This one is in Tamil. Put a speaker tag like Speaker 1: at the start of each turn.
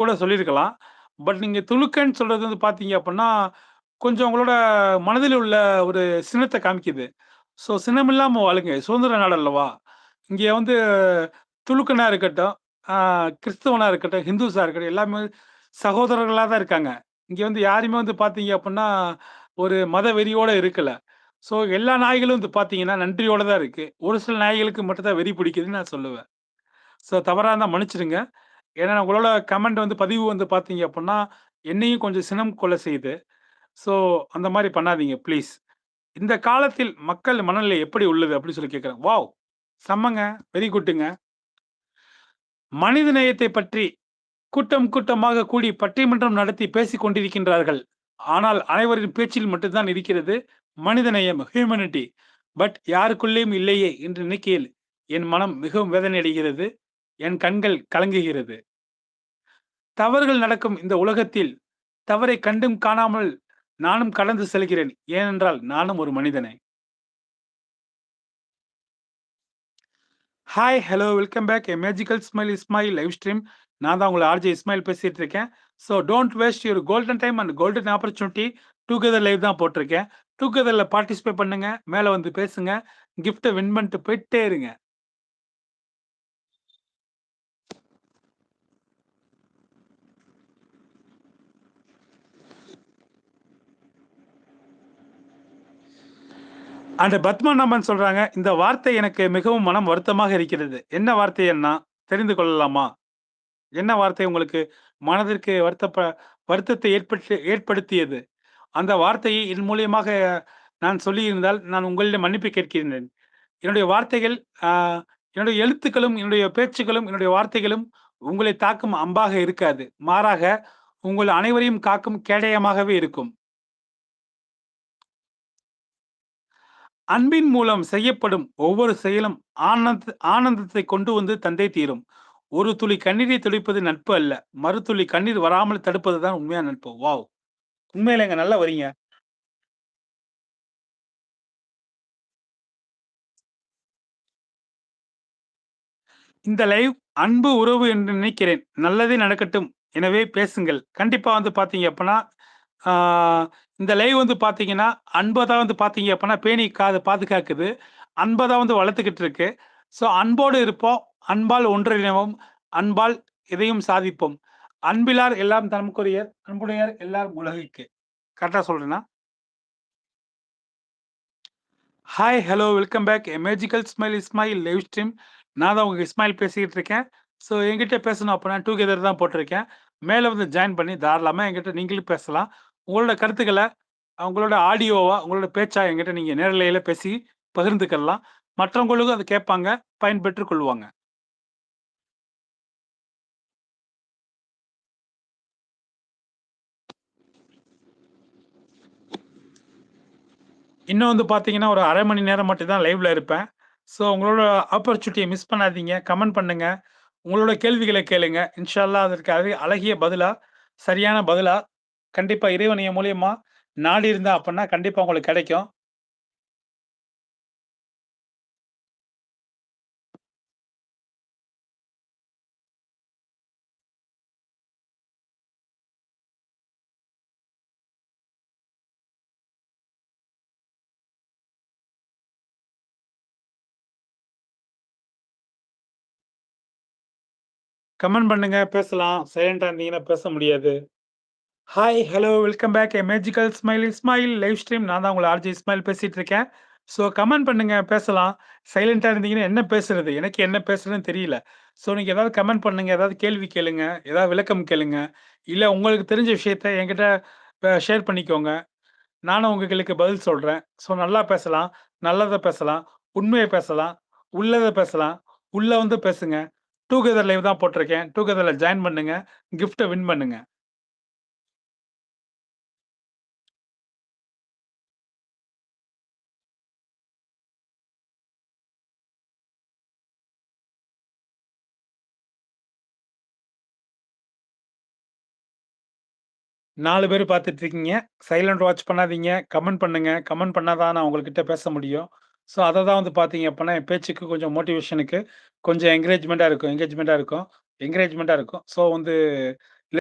Speaker 1: கூட சொல்லியிருக்கலாம். பட் நீங்க துலுக்கன்னு சொல்றது வந்து பார்த்தீங்க அப்புட்ன்னா, கொஞ்சம் உங்களோட மனதில் உள்ள ஒரு சினத்த காமிக்குது. ஸோ சினமில்லாம வாழுங்க. சுதந்திர நாடு அல்லவா? இங்க வந்து துலுக்கனா இருக்கட்டும், ஆ கிறிஸ்தவனா இருக்கட்டும், ஹிந்துஸா இருக்கட்டும், எல்லாமே சகோதரர்களா தான் இருக்காங்க. இங்க வந்து யாருமே வந்து பார்த்தீங்க அப்புட்ன்னா, ஒரு மத வெறியோட இருக்கல. ஸோ எல்லா நாய்களும் வந்து பார்த்தீங்கன்னா, நன்றியோட தான் இருக்கு. ஒரு சில நாய்களுக்கு மட்டும் தான் வெறி பிடிக்குதுன்னு நான் சொல்லுவேன். ஸோ தவறா இருந்தா மன்னிச்சுடுங்க. ஏன்னா உங்களோட கமெண்ட் வந்து பதிவு வந்து பார்த்தீங்க அப்புட்ன்னா, என்னையும் கொஞ்சம் சினம் கொள்ள செய்யுது. ஸோ அந்த மாரி பண்ணாதீங்க ப்ளீஸ். இந்த காலத்தில் மக்கள் மனநிலை எப்படி உள்ளது? அப்படின்னு சொல்லி கேட்கிறேன். வாவ்! செம்மங்க. வெரி குட்டுங்க. மனித நேயத்தை பற்றி கூட்டம் கூட்டமாக கூடி பட்டிமன்றம் நடத்தி பேசிக் கொண்டிருக்கின்றார்கள். ஆனால் அனைவரின் பேச்சில் மட்டும் தான் இருக்கிறது மனிதநேயம், ஹியூமனிட்டி. பட் யாருக்குள்ளேயும் இல்லையே என்று நினைக்கையில் என் மனம் மிகவும் வேதனையடைகிறது. என் கண்கள் கலங்குகிறது. தவறுகள் நடக்கும் இந்த உலகத்தில் தவறை கண்டும் காணாமல் நானும் கடந்து செல்கிறேன். ஏனென்றால் நானும் ஒரு மனிதனே. Hi, hello, welcome back. A magical smile is my live stream. நான் தான் உங்கள ஆர்ஜே இஸ்மாயில் பேசிட்டு இருக்கேன். So don't waste your golden time and golden opportunity. Together live தான் போட்டிருக்கேன். டுகெதர்ல பார்ட்டிசிபேட் பண்ணுங்க. மேல வந்து பேசுங்க. கிஃப்ட்ட வின் பண்ணிட்டு போயிட்டே இருங்க. அந்த பத்மன் அம்மன் சொல்றாங்க, இந்த வார்த்தை எனக்கு மிகவும் மனம் வருத்தமாக இருக்கிறது. என்ன வார்த்தை அண்ணா? தெரிந்து கொள்ளலாமா? என்ன வார்த்தை உங்களுக்கு மனதிற்கு வருத்தத்தை ஏற்படுத்தியது? அந்த வார்த்தையை என் மூலியமாக நான் சொல்லியிருந்தால், நான் உங்களிடம் மன்னிப்பு கேட்கின்றேன். என்னுடைய வார்த்தைகள், அ என்னுடைய எழுத்துக்களும், என்னுடைய பேச்சுக்களும், என்னுடைய வார்த்தைகளும் உங்களை தாக்கும் அம்பாக இருக்காது. மாறாக உங்கள் அனைவரையும் காக்கும் கேடயமாகவே இருக்கும். அன்பின் மூலம் செய்யப்படும் ஒவ்வொரு செயலும் ஆனந்தத்தை கொண்டு வந்து தந்தே தீரும். ஒரு துளி கண்ணீரை துடைப்பது நட்பு அல்ல. மறுதுளி கண்ணீர் வராமல் தடுப்பது தான் உண்மையான நட்பு. வாவ்! உண்மையிலேங்க நல்ல வரிங்க. இந்த லைவ் அன்பு உறவு என்று நினைக்கிறேன். நல்லதே நடக்கட்டும். எனவே பேசுங்கள். கண்டிப்பா வந்து பார்த்தீங்க அப்பன்னா, ஆ இந்த லைவ் வந்து பார்த்தீங்கன்னா, அன்ப தான் வந்து பார்த்தீங்க அப்பன்னா, பேணி பாதுகாக்குது. அன்ப தான் வந்து வளர்த்துக்கிட்டு இருக்கு. ஸோ அன்போடு இருப்போம். அன்பால் ஒன்றிணைவோம். அன்பால் எதையும் சாதிப்போம். அன்பிலார் எல்லாம் தமக்குரியர். அன்புடையார் எல்லாரும் உலகிற்கு. கரெக்ட்டா சொல்றேனா? Hi, hello, welcome back. A magical smile Ismail live stream. நான் தான் உங்க இஸ்மாயில் பேசிக்கிட்டு இருக்கேன். ஸோ என்கிட்ட பேசணும் அப்பன்னா டூகெதர் தான் போட்டிருக்கேன். மேல வந்து ஜாயின் பண்ணி தாராளமா என்கிட்ட நீங்களும் பேசலாம். உங்களோட கருத்துக்கள, உங்களோட ஆடியோவா, உங்களோட பேச்சா என்கிட்ட நீங்க நேரலையில பேசி பகிர்ந்துக்கலாம். மற்றவங்களுக்கும் அத கேட்பாங்க, பயன்பெற்றுக் கொள்வாங்க. இன்னும் வந்து பார்த்தீங்கன்னா, ஒரு 1/2 மணி நேரம் மட்டும் தான் லைவ்ல இருப்பேன். ஸோ உங்களோட ஆப்பர்ச்சுனிட்டிய மிஸ் பண்ணாதீங்க. கமெண்ட் பண்ணுங்க. உங்களோட கேள்விகள கேளுங்க. இன்ஷா அல்லாஹ் அதற்கு அழகிய பதிலா, சரியான பதிலா, கண்டிப்பா இறைவன் என் மூலியமா நாடி இருந்தா அப்பன்னா கண்டிப்பா உங்களுக்கு கிடைக்கும். 'கமெண்ட் பண்ணுங்க, பேசலாம். சைலன்ட்டா இருந்தீங்கன்னா பேச முடியாது. Hi, hello, welcome back. A magical smile Ismail live stream. நான் தான் உங்கள ஆர்ஜே இஸ்மாயில் பேசிட்டு இருக்கேன். ஸோ கமெண்ட் பண்ணுங்க, பேசலாம். சைலன்ட்டா இருந்தீங்கன்னா என்ன பேசுறது? எனக்கு என்ன பேசுறதுன்னு தெரியல. ஸோ நீங்க ஏதாவது கமெண்ட் பண்ணுங்க, ஏதாவது கேள்வி கேளுங்க, ஏதாவது விளக்கம் கேளுங்க. இல்ல உங்களுக்கு தெரிஞ்ச விஷயத்த என்கிட்ட ஷேர் பண்ணிக்கோங்க. நானும் உங்களுக்கு பதில் சொல்றேன். ஸோ நல்லா பேசலாம், நல்லத பேசலாம், உண்மைய பேசலாம், உள்ளத பேசலாம். உள்ள வந்து பேசுங்க. டூகெதர் லைவ் தான் போட்டிருக்கேன். டூகெதர்ல ஜாயின் பண்ணுங்க. கிஃப்ட்ட வின் பண்ணுங்க. 4 பேரு பார்த்துட்டு இருக்கீங்க. சைலண்ட் வாட்ச் பண்ணாதீங்க. கமெண்ட் பண்ணுங்க. கமெண்ட் பண்ணா தான் நான் உங்ககிட்ட பேச முடியும். ஸோ அத தான் வந்து பார்த்தீங்க அப்பன்னா, என் பேச்சுக்கு கொஞ்சம் மோட்டிவேஷனுக்கு கொஞ்சம் என்கரேஜ்மென்ட்டா இருக்கும். ஸோ வந்து